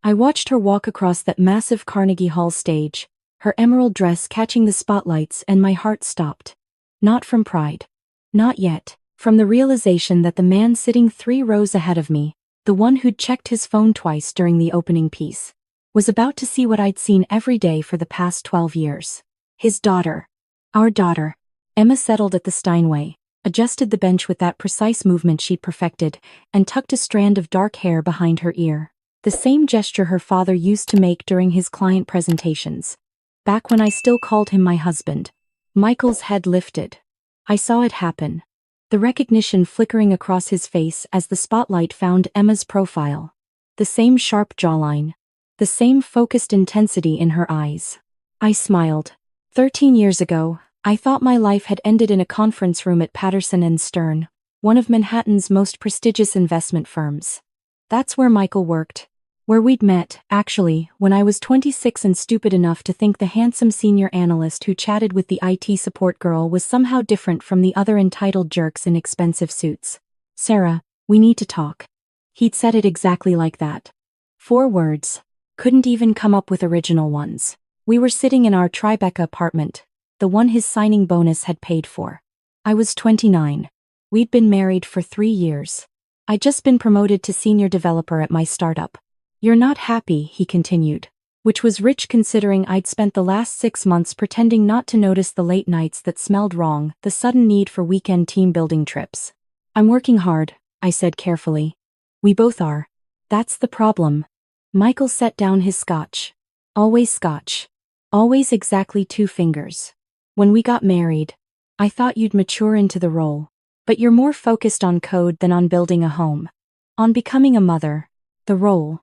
I watched her walk across that massive Carnegie Hall stage, her emerald dress catching the spotlights, and my heart stopped. Not from pride. Not yet. From the realization that the man sitting 3 rows ahead of me, the one who'd checked his phone twice during the opening piece, was about to see what I'd seen every day for the past 12 years. His daughter. Our daughter. Emma settled at the Steinway, adjusted the bench with that precise movement she'd perfected, and tucked a strand of dark hair behind her ear. The same gesture her father used to make during his client presentations. Back when I still called him my husband. Michael's head lifted. I saw it happen. The recognition flickering across his face as the spotlight found Emma's profile. The same sharp jawline. The same focused intensity in her eyes. I smiled. 13 years ago, I thought my life had ended in a conference room at Patterson & Stern, one of Manhattan's most prestigious investment firms. That's where Michael worked. Where we'd met, actually, when I was 26 and stupid enough to think the handsome senior analyst who chatted with the IT support girl was somehow different from the other entitled jerks in expensive suits. "Sarah, we need to talk." He'd said it exactly like that. 4 words. Couldn't even come up with original ones. We were sitting in our Tribeca apartment, the one his signing bonus had paid for. I was 29. We'd been married for 3 years. I'd just been promoted to senior developer at my startup. "You're not happy," he continued, which was rich considering I'd spent the last 6 months pretending not to notice the late nights that smelled wrong, the sudden need for weekend team-building trips. "I'm working hard," I said carefully. "We both are. That's the problem." Michael set down his scotch. Always scotch. Always exactly 2 fingers. "When we got married, I thought you'd mature into the role. But you're more focused on code than on building a home. On becoming a mother. The role.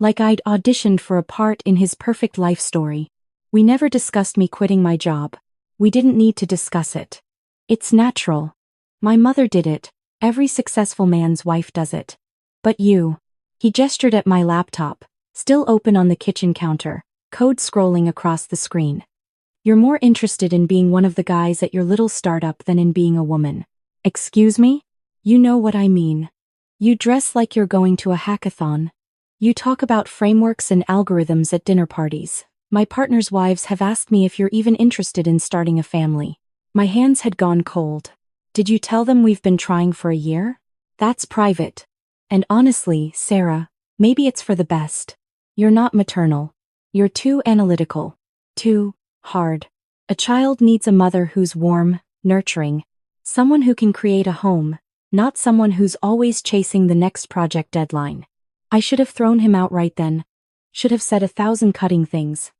Like I'd auditioned for a part in his perfect life story. We never discussed me quitting my job. We didn't need to discuss it. It's natural. My mother did it. Every successful man's wife does it. But you." He gestured at my laptop, still open on the kitchen counter, code scrolling across the screen. "You're more interested in being one of the guys at your little startup than in being a woman." "Excuse me?" "You know what I mean. You dress like you're going to a hackathon. You talk about frameworks and algorithms at dinner parties. My partner's wives have asked me if you're even interested in starting a family." My hands had gone cold. "Did you tell them we've been trying for a year?" "That's private. And honestly, Sarah, maybe it's for the best. You're not maternal. You're too analytical. Too hard. A child needs a mother who's warm, nurturing. Someone who can create a home, not someone who's always chasing the next project deadline." I should have thrown him out right then. Should have said 1,000 cutting things.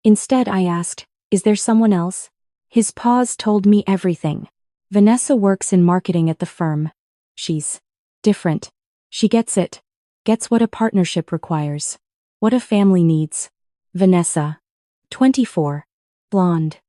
Instead, I asked, "Is there someone else?" His pause told me everything. "Vanessa works in marketing at the firm. She's different. She gets it. Gets what a partnership requires. What a family needs." Vanessa. 24. Blonde.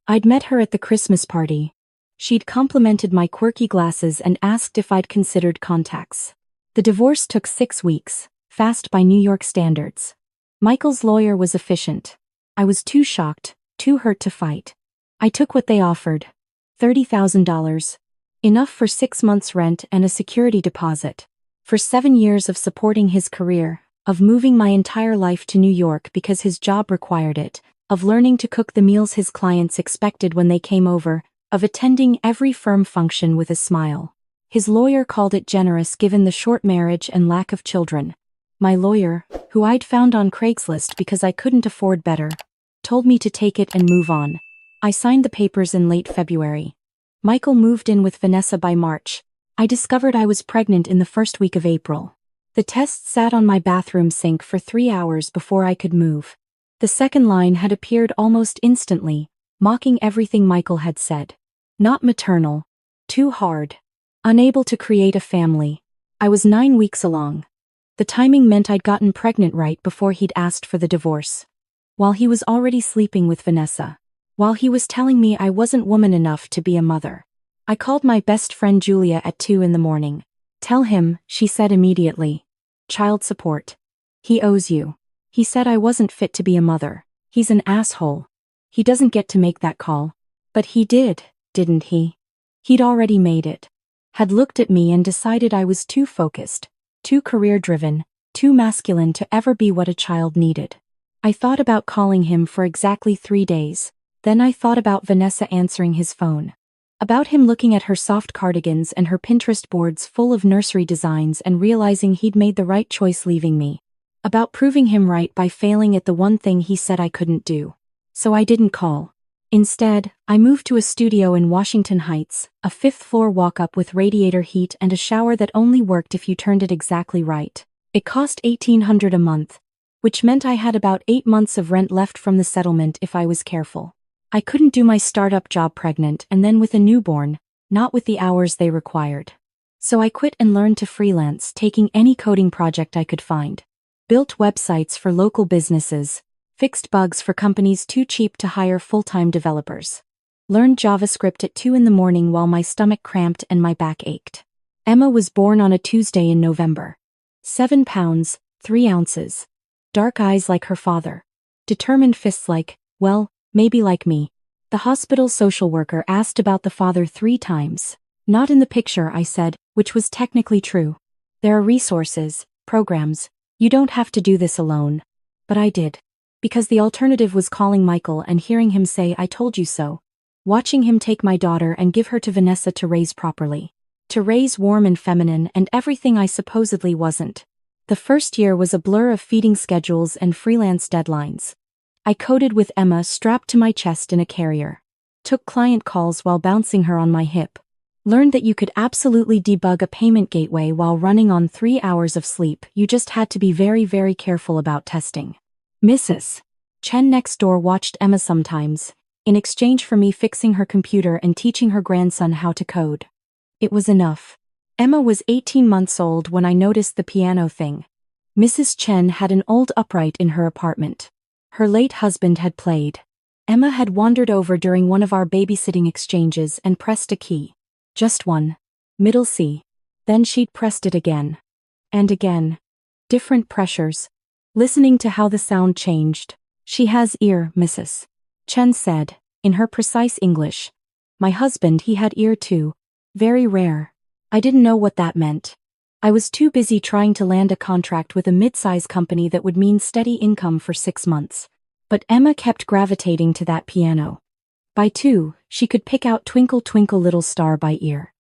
I'd met her at the Christmas party. She'd complimented my quirky glasses and asked if I'd considered contacts. The divorce took 6 weeks. Fast by New York standards. Michael's lawyer was efficient. I was too shocked, too hurt to fight. I took what they offered. $30,000. Enough for 6 months' rent and a security deposit. For 7 years of supporting his career, of moving my entire life to New York because his job required it, of learning to cook the meals his clients expected when they came over, of attending every firm function with a smile. His lawyer called it generous given the short marriage and lack of children. My lawyer, who I'd found on Craigslist because I couldn't afford better, told me to take it and move on. I signed the papers in late February. Michael moved in with Vanessa by March. I discovered I was pregnant in the first week of April. The test sat on my bathroom sink for 3 hours before I could move. The second line had appeared almost instantly, mocking everything Michael had said. Not maternal. Too hard. Unable to create a family. I was 9 weeks along. The timing meant I'd gotten pregnant right before he'd asked for the divorce. While he was already sleeping with Vanessa. While he was telling me I wasn't woman enough to be a mother. I called my best friend Julia at 2 in the morning. "Tell him," she said immediately. "Child support. He owes you." He said I wasn't fit to be a mother. He's an asshole. He doesn't get to make that call. But he did, didn't he? He'd already made it. Had looked at me and decided I was too focused. Too career-driven, too masculine to ever be what a child needed. I thought about calling him for exactly 3 days. Then I thought about Vanessa answering his phone. About him looking at her soft cardigans and her Pinterest boards full of nursery designs and realizing he'd made the right choice leaving me. About proving him right by failing at the one thing he said I couldn't do. So I didn't call. Instead, I moved to a studio in Washington Heights, a 5th-floor walk-up with radiator heat and a shower that only worked if you turned it exactly right. It cost $1,800 a month, which meant I had about 8 months of rent left from the settlement if I was careful. I couldn't do my startup job pregnant and then with a newborn, not with the hours they required. So I quit and learned to freelance, taking any coding project I could find. Built websites for local businesses, fixed bugs for companies too cheap to hire full-time developers. Learned JavaScript at 2 a.m. while my stomach cramped and my back ached. Emma was born on a Tuesday in November. 7 pounds, 3 ounces. Dark eyes like her father. Determined fists like, well, maybe like me. The hospital social worker asked about the father 3 times. Not in the picture, I said, which was technically true. There are resources, programs. You don't have to do this alone. But I did. Because the alternative was calling Michael and hearing him say, I told you so. Watching him take my daughter and give her to Vanessa to raise properly. To raise warm and feminine and everything I supposedly wasn't. The first year was a blur of feeding schedules and freelance deadlines. I coded with Emma strapped to my chest in a carrier. Took client calls while bouncing her on my hip. Learned that you could absolutely debug a payment gateway while running on 3 hours of sleep. You just had to be very, very careful about testing. Mrs. Chen next door watched Emma sometimes, in exchange for me fixing her computer and teaching her grandson how to code. It was enough. Emma was 18 months old when I noticed the piano thing. Mrs. Chen had an old upright in her apartment. Her late husband had played. Emma had wandered over during one of our babysitting exchanges and pressed a key. Just one. Middle C. Then she'd pressed it again. And again. Different pressures. Listening to how the sound changed. She has ear, Mrs. Chen said, in her precise English. My husband, he had ear too. Very rare. I didn't know what that meant. I was too busy trying to land a contract with a mid-size company that would mean steady income for 6 months. But Emma kept gravitating to that piano. By 2, she could pick out Twinkle Twinkle Little Star by ear.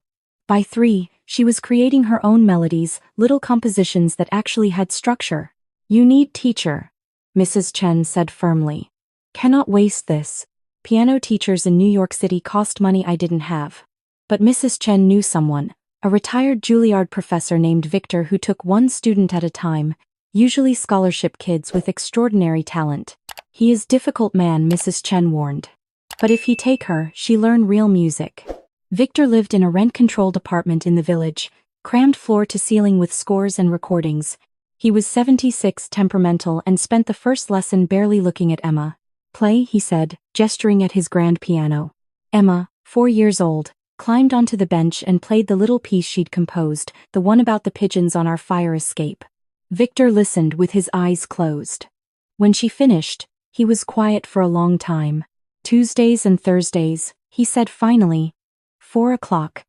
By 3, she was creating her own melodies, little compositions that actually had structure. You need teacher, Mrs. Chen said firmly. Cannot waste this. Piano teachers in New York City cost money I didn't have. But Mrs. Chen knew someone, a retired Juilliard professor named Victor who took 1 student at a time, usually scholarship kids with extraordinary talent. He is difficult man, Mrs. Chen warned. But if he take her, she learn real music. Victor lived in a rent-controlled apartment in the village, crammed floor to ceiling with scores and recordings. He was 76, temperamental, and spent the first lesson barely looking at Emma. Play, he said, gesturing at his grand piano. Emma, 4 years old, climbed onto the bench and played the little piece she'd composed, the one about the pigeons on our fire escape. Victor listened with his eyes closed. When she finished, he was quiet for a long time. Tuesdays and Thursdays, he said finally. 4 o'clock.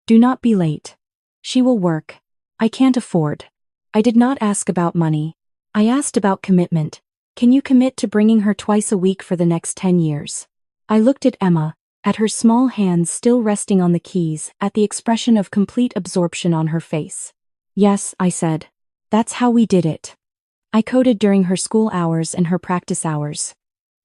Do not be late. She will work. I can't afford. I did not ask about money. I asked about commitment. Can you commit to bringing her twice a week for the next 10 years? I looked at Emma, at her small hands still resting on the keys, at the expression of complete absorption on her face. Yes, I said. That's how we did it. I coded during her school hours and her practice hours.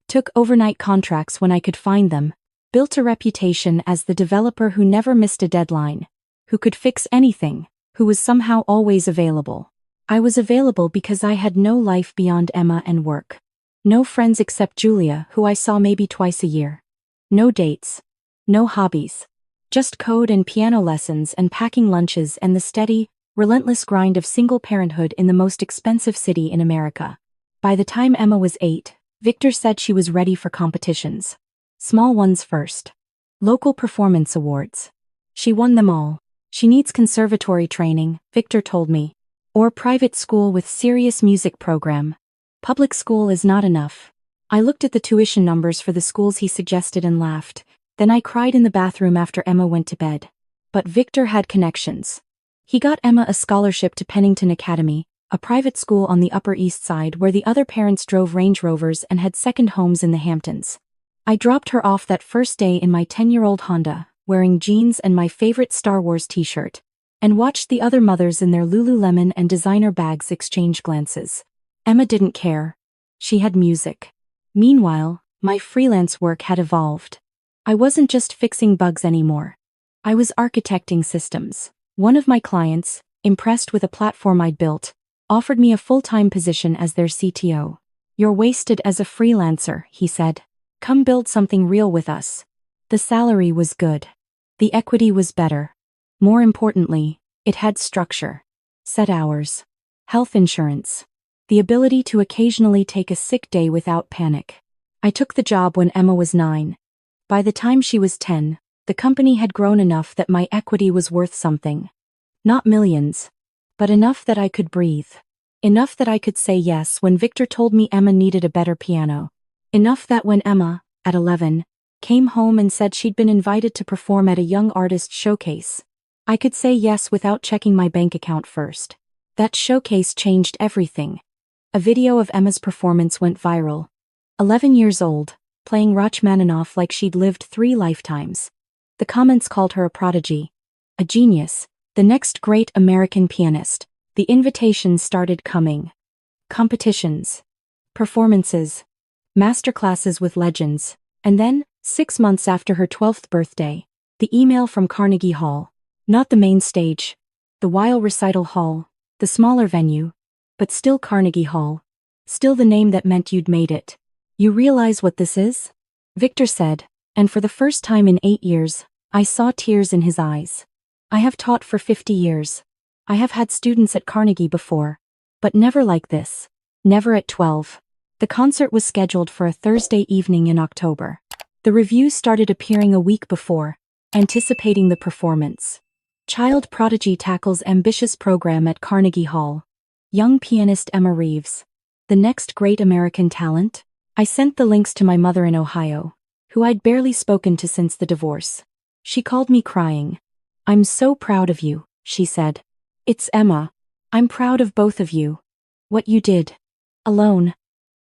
Took overnight contracts when I could find them. Built a reputation as the developer who never missed a deadline. Who could fix anything. Who was somehow always available. I was available because I had no life beyond Emma and work. No friends except Julia, who I saw maybe twice a year. No dates. No hobbies. Just code and piano lessons and packing lunches and the steady, relentless grind of single parenthood in the most expensive city in America. By the time Emma was 8, Victor said she was ready for competitions. Small ones first. Local performance awards. She won them all. She needs conservatory training, Victor told me. Or private school with serious music program. Public school is not enough. I looked at the tuition numbers for the schools he suggested and laughed. Then I cried in the bathroom after Emma went to bed. But Victor had connections. He got Emma a scholarship to Pennington Academy, a private school on the Upper East Side where the other parents drove Range Rovers and had second homes in the Hamptons. I dropped her off that first day in my 10-year-old Honda, wearing jeans and my favorite Star Wars t-shirt, and watched the other mothers in their Lululemon and designer bags exchange glances. Emma didn't care. She had music. Meanwhile, my freelance work had evolved. I wasn't just fixing bugs anymore. I was architecting systems. One of my clients, impressed with a platform I'd built, offered me a full-time position as their CTO. "You're wasted as a freelancer," he said. "Come build something real with us." The salary was good. The equity was better. More importantly, it had structure. Set hours. Health insurance. The ability to occasionally take a sick day without panic. I took the job when Emma was 9. By the time she was 10, the company had grown enough that my equity was worth something. Not millions, but enough that I could breathe. Enough that I could say yes when Victor told me Emma needed a better piano. Enough that when Emma, at 11, came home and said she'd been invited to perform at a young artist showcase, I could say yes without checking my bank account first. That showcase changed everything. A video of Emma's performance went viral. 11 years old, playing Rachmaninoff like she'd lived 3 lifetimes. The comments called her a prodigy, a genius, the next great American pianist. The invitations started coming. Competitions, performances, masterclasses with legends, and then, 6 months after her 12th birthday, the email from Carnegie Hall. Not the main stage, the Weil Recital Hall, the smaller venue, but still Carnegie Hall. Still the name that meant you'd made it. "You realize what this is?" Victor said, and for the first time in 8 years, I saw tears in his eyes. "I have taught for 50 years. I have had students at Carnegie before, but never like this. Never at 12. The concert was scheduled for a Thursday evening in October. The reviews started appearing a week before, anticipating the performance. Child prodigy tackles ambitious program at Carnegie Hall. Young pianist Emma Reeves. The next great American talent? I sent the links to my mother in Ohio, who I'd barely spoken to since the divorce. She called me crying. "I'm so proud of you," she said. "It's Emma. I'm proud of both of you. What you did. Alone.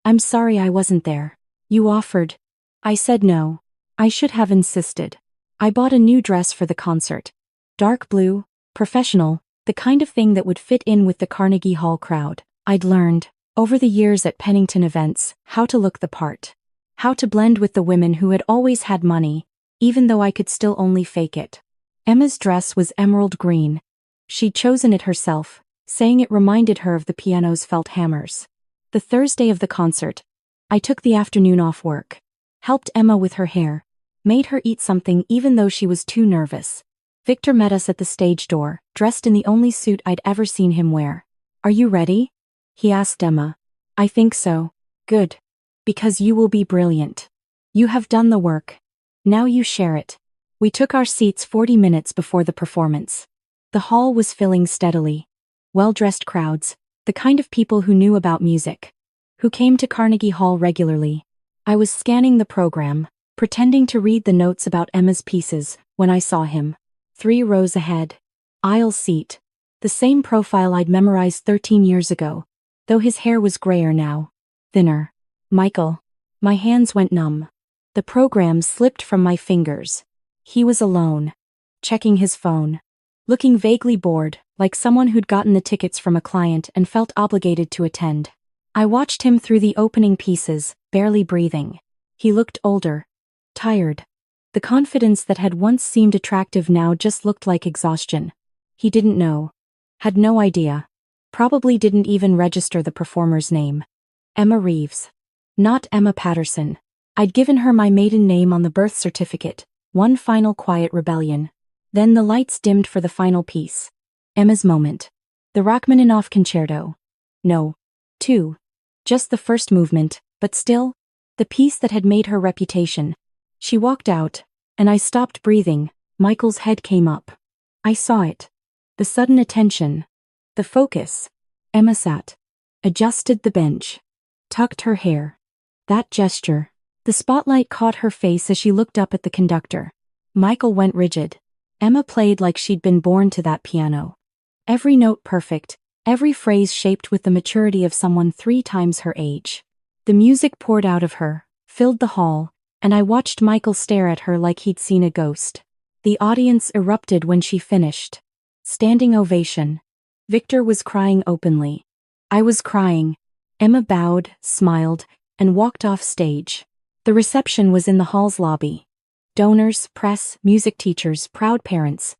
I'm sorry I wasn't there. You offered." I said no. I should have insisted. I bought a new dress for the concert. Dark blue, professional, the kind of thing that would fit in with the Carnegie Hall crowd. I'd learned, over the years at Pennington events, how to look the part. How to blend with the women who had always had money, even though I could still only fake it. Emma's dress was emerald green. She'd chosen it herself, saying it reminded her of the piano's felt hammers. The Thursday of the concert, I took the afternoon off work, helped Emma with her hair, made her eat something even though she was too nervous. Victor met us at the stage door, dressed in the only suit I'd ever seen him wear. "Are you ready?" he asked Emma. "I think so." "Good. Because you will be brilliant. You have done the work. Now you share it." We took our seats 40 minutes before the performance. The hall was filling steadily. Well-dressed crowds, the kind of people who knew about music, who came to Carnegie Hall regularly. I was scanning the program, pretending to read the notes about Emma's pieces, when I saw him. 3 rows ahead. Aisle seat. The same profile I'd memorized 13 years ago, though his hair was grayer now. Thinner. Michael. My hands went numb. The program slipped from my fingers. He was alone. Checking his phone. Looking vaguely bored, like someone who'd gotten the tickets from a client and felt obligated to attend. I watched him through the opening pieces, barely breathing. He looked older. Tired. The confidence that had once seemed attractive now just looked like exhaustion. He didn't know. Had no idea. Probably didn't even register the performer's name. Emma Reeves. Not Emma Patterson. I'd given her my maiden name on the birth certificate. One final quiet rebellion. Then the lights dimmed for the final piece. Emma's moment. The Rachmaninoff Concerto. No. 2. Just the first movement, but still, the piece that had made her reputation. She walked out, and I stopped breathing. Michael's head came up. I saw it. The sudden attention. The focus. Emma sat. Adjusted the bench. Tucked her hair. That gesture. The spotlight caught her face as she looked up at the conductor. Michael went rigid. Emma played like she'd been born to that piano. Every note perfect, every phrase shaped with the maturity of someone 3 times her age. The music poured out of her, filled the hall, and I watched Michael stare at her like he'd seen a ghost. The audience erupted when she finished. Standing ovation. Victor was crying openly. I was crying. Emma bowed, smiled, and walked off stage. The reception was in the hall's lobby. Donors, press, music teachers, proud parents.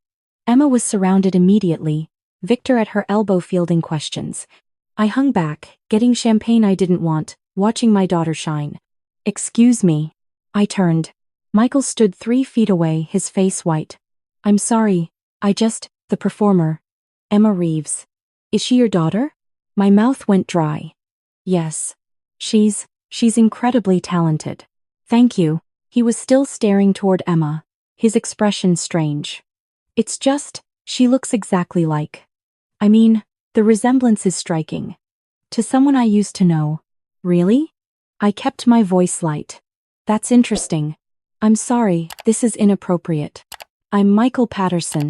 Emma was surrounded immediately, Victor at her elbow fielding questions. I hung back, getting champagne I didn't want, watching my daughter shine. Excuse me. I turned. Michael stood 3 feet away, his face white. I'm sorry, the performer. Emma Reeves. Is she your daughter? My mouth went dry. Yes. She's incredibly talented. Thank you. He was still staring toward Emma, his expression strange. It's just, she looks exactly like. I mean, the resemblance is striking. To someone I used to know. Really? I kept my voice light. That's interesting. I'm sorry, this is inappropriate. I'm Michael Patterson.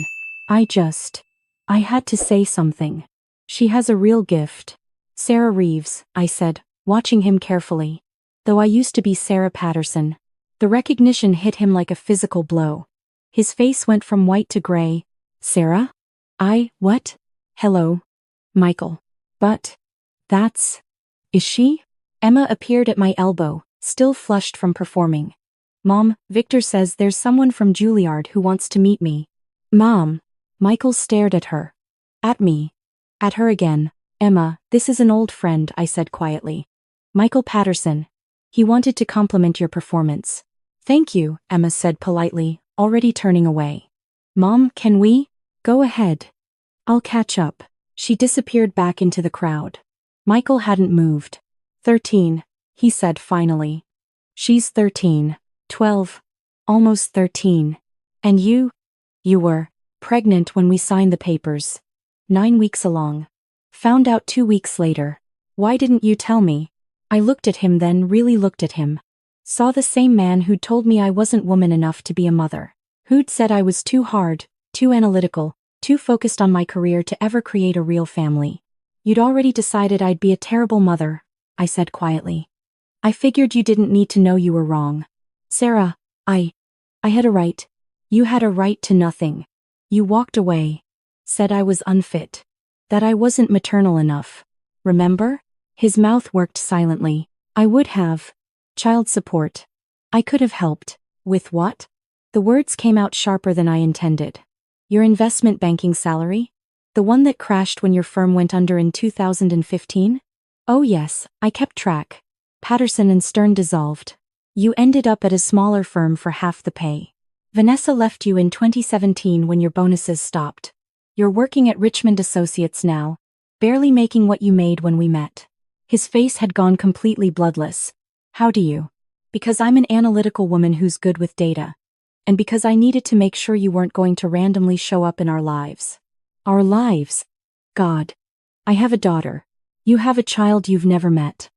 I had to say something. She has a real gift. Sarah Reeves, I said, watching him carefully. Though I used to be Sarah Patterson. The recognition hit him like a physical blow. His face went from white to gray. Sarah? What? Hello. Michael. But. Is she? Emma appeared at my elbow, still flushed from performing. Mom, Victor says there's someone from Juilliard who wants to meet me. Mom. Michael stared at her. At me. At her again. Emma, this is an old friend, I said quietly. Michael Patterson. He wanted to compliment your performance. Thank you, Emma said politely, already turning away. Mom, can we? Go ahead. I'll catch up. She disappeared back into the crowd. Michael hadn't moved. 13, he said finally. She's 13, 12, almost 13. And you were pregnant when we signed the papers. 9 weeks along. Found out 2 weeks later. Why didn't you tell me? I looked at him then, really looked at him. Saw the same man who'd told me I wasn't woman enough to be a mother. Who'd said I was too hard, too analytical, too focused on my career to ever create a real family. You'd already decided I'd be a terrible mother, I said quietly. I figured you didn't need to know you were wrong. Sarah, I had a right. You had a right to nothing. You walked away. Said I was unfit. That I wasn't maternal enough. Remember? His mouth worked silently. I would have. Child support. I could have helped. With what? The words came out sharper than I intended. Your investment banking salary? The one that crashed when your firm went under in 2015? Oh yes, I kept track. Patterson and Stern dissolved. You ended up at a smaller firm for half the pay. Vanessa left you in 2017 when your bonuses stopped. You're working at Richmond Associates now, barely making what you made when we met. His face had gone completely bloodless. How do you? Because I'm an analytical woman who's good with data. And because I needed to make sure you weren't going to randomly show up in our lives. Our lives? God. I have a daughter. You have a child you've never met.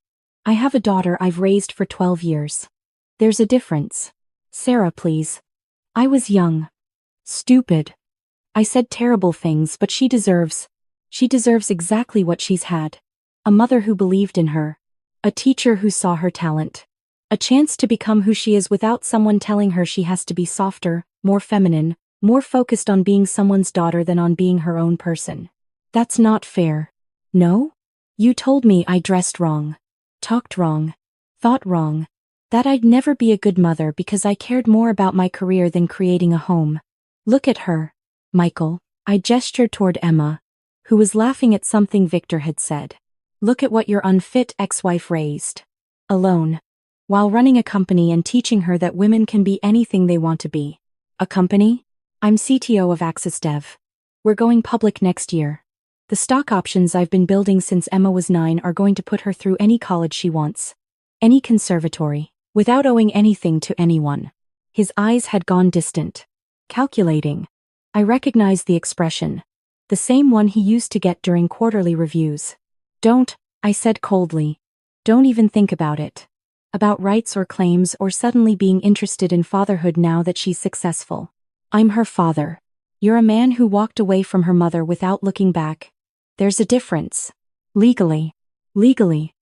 I have a daughter I've raised for 12 years. There's a difference. Sarah, please. I was young. Stupid. I said terrible things, but she deserves exactly what she's had. A mother who believed in her. A teacher who saw her talent. A chance to become who she is without someone telling her she has to be softer, more feminine, more focused on being someone's daughter than on being her own person. That's not fair. No? You told me I dressed wrong. Talked wrong. Thought wrong. That I'd never be a good mother because I cared more about my career than creating a home. Look at her. Michael. I gestured toward Emma, who was laughing at something Victor had said. Look at what your unfit ex-wife raised. Alone. While running a company and teaching her that women can be anything they want to be. A company? I'm CTO of Axis Dev. We're going public next year. The stock options I've been building since Emma was 9 are going to put her through any college she wants. Any conservatory. Without owing anything to anyone. His eyes had gone distant. Calculating. I recognized the expression. The same one he used to get during quarterly reviews. Don't, I said coldly. Don't even think about it. About rights or claims or suddenly being interested in fatherhood now that she's successful. I'm her father. You're a man who walked away from her mother without looking back. There's a difference. Legally,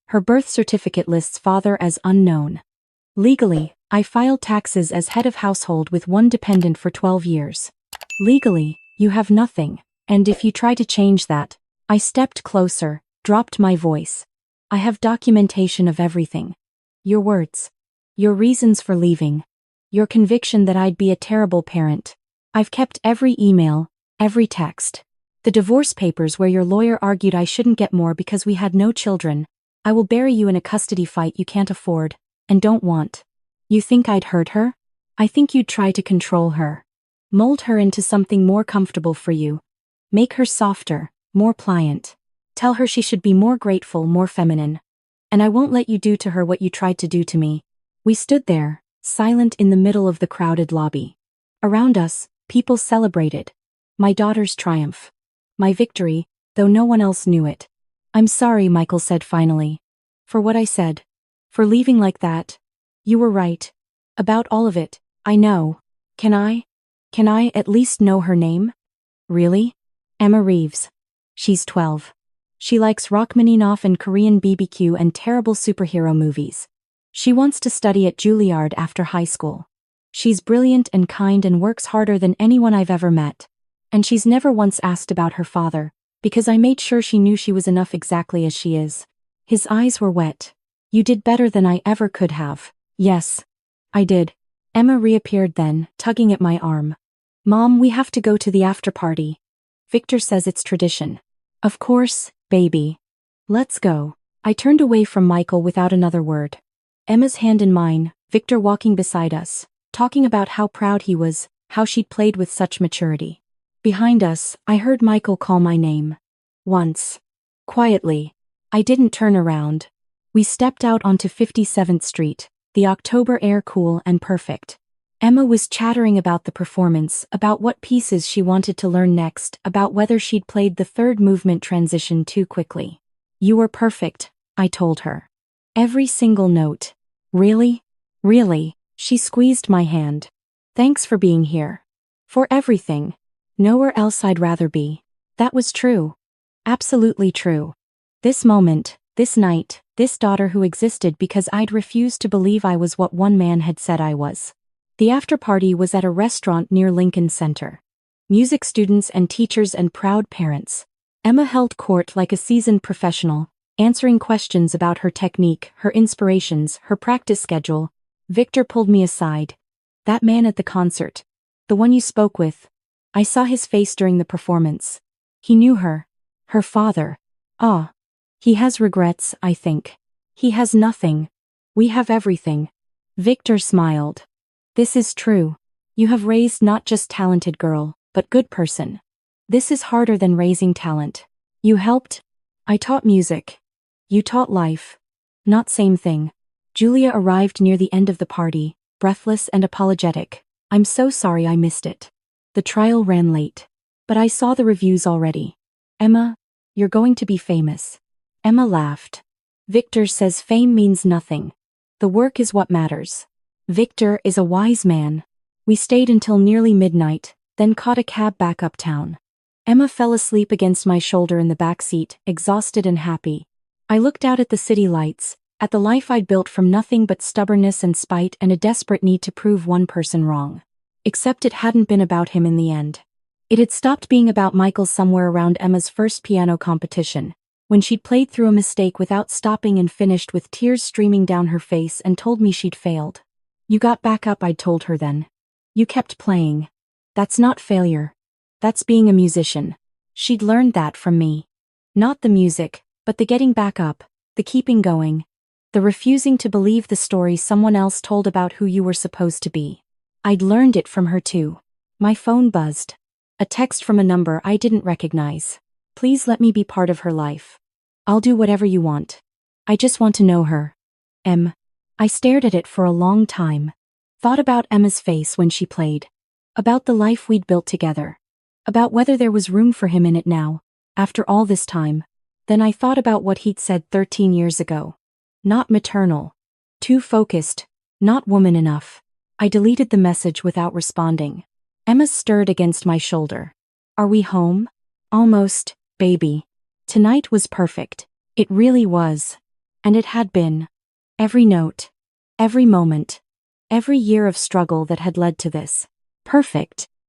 her birth certificate lists father as unknown. Legally, I filed taxes as head of household with one dependent for 12 years. Legally, you have nothing, and if you try to change that, I stepped closer, dropped my voice. I have documentation of everything. Your words. Your reasons for leaving. Your conviction that I'd be a terrible parent. I've kept every email, every text. The divorce papers where your lawyer argued I shouldn't get more because we had no children. I will bury you in a custody fight you can't afford, and don't want. You think I'd hurt her? I think you'd try to control her. Mold her into something more comfortable for you. Make her softer, more pliant. Tell her she should be more grateful, more feminine. And I won't let you do to her what you tried to do to me. We stood there, silent in the middle of the crowded lobby. Around us, people celebrated. My daughter's triumph. My victory, though no one else knew it. I'm sorry, Michael said finally. For what I said. For leaving like that. You were right. About all of it, I know. Can I at least know her name? Really? Emma Reeves. She's 12. She likes Rachmaninoff and Korean BBQ and terrible superhero movies. She wants to study at Juilliard after high school. She's brilliant and kind and works harder than anyone I've ever met. And she's never once asked about her father, because I made sure she knew she was enough exactly as she is. His eyes were wet. You did better than I ever could have. Yes. I did. Emma reappeared then, tugging at my arm. Mom, we have to go to the after party. Victor says it's tradition. Of course, baby. Let's go. I turned away from Michael without another word. Emma's hand in mine, Victor walking beside us, talking about how proud he was, how she'd played with such maturity. Behind us, I heard Michael call my name. Once. Quietly. I didn't turn around. We stepped out onto 57th Street, the October air cool and perfect. Emma was chattering about the performance, about what pieces she wanted to learn next, about whether she'd played the third movement transition too quickly. You were perfect, I told her. Every single note. Really? Really? She squeezed my hand. Thanks for being here. For everything. Nowhere else I'd rather be. That was true. Absolutely true. This moment, this night, this daughter who existed because I'd refused to believe I was what one man had said I was. The after-party was at a restaurant near Lincoln Center. Music students and teachers and proud parents. Emma held court like a seasoned professional, answering questions about her technique, her inspirations, her practice schedule. Victor pulled me aside. That man at the concert. The one you spoke with. I saw his face during the performance. He knew her. Her father. Ah. He has regrets, I think. He has nothing. We have everything. Victor smiled. This is true. You have raised not just talented girl, but good person. This is harder than raising talent. You helped. I taught music. You taught life. Not same thing. Julia arrived near the end of the party, breathless and apologetic. I'm so sorry I missed it. The trial ran late. But I saw the reviews already. Emma, you're going to be famous. Emma laughed. Victor says fame means nothing. The work is what matters. Victor is a wise man. We stayed until nearly midnight, then caught a cab back uptown. Emma fell asleep against my shoulder in the back seat, exhausted and happy. I looked out at the city lights, at the life I'd built from nothing but stubbornness and spite and a desperate need to prove one person wrong. Except it hadn't been about him in the end. It had stopped being about Michael somewhere around Emma's first piano competition, when she'd played through a mistake without stopping and finished with tears streaming down her face and told me she'd failed. You got back up, I'd told her then. You kept playing. That's not failure. That's being a musician. She'd learned that from me. Not the music, but the getting back up, the keeping going, the refusing to believe the story someone else told about who you were supposed to be. I'd learned it from her too. My phone buzzed. A text from a number I didn't recognize. Please let me be part of her life. I'll do whatever you want. I just want to know her. I stared at it for a long time. Thought about Emma's face when she played. About the life we'd built together. About whether there was room for him in it now, after all this time. Then I thought about what he'd said 13 years ago. Not maternal. Too focused. Not woman enough. I deleted the message without responding. Emma stirred against my shoulder. Are we home? Almost, baby. Tonight was perfect. It really was. And it had been. Every note. Every moment. Every year of struggle that had led to this. Perfect.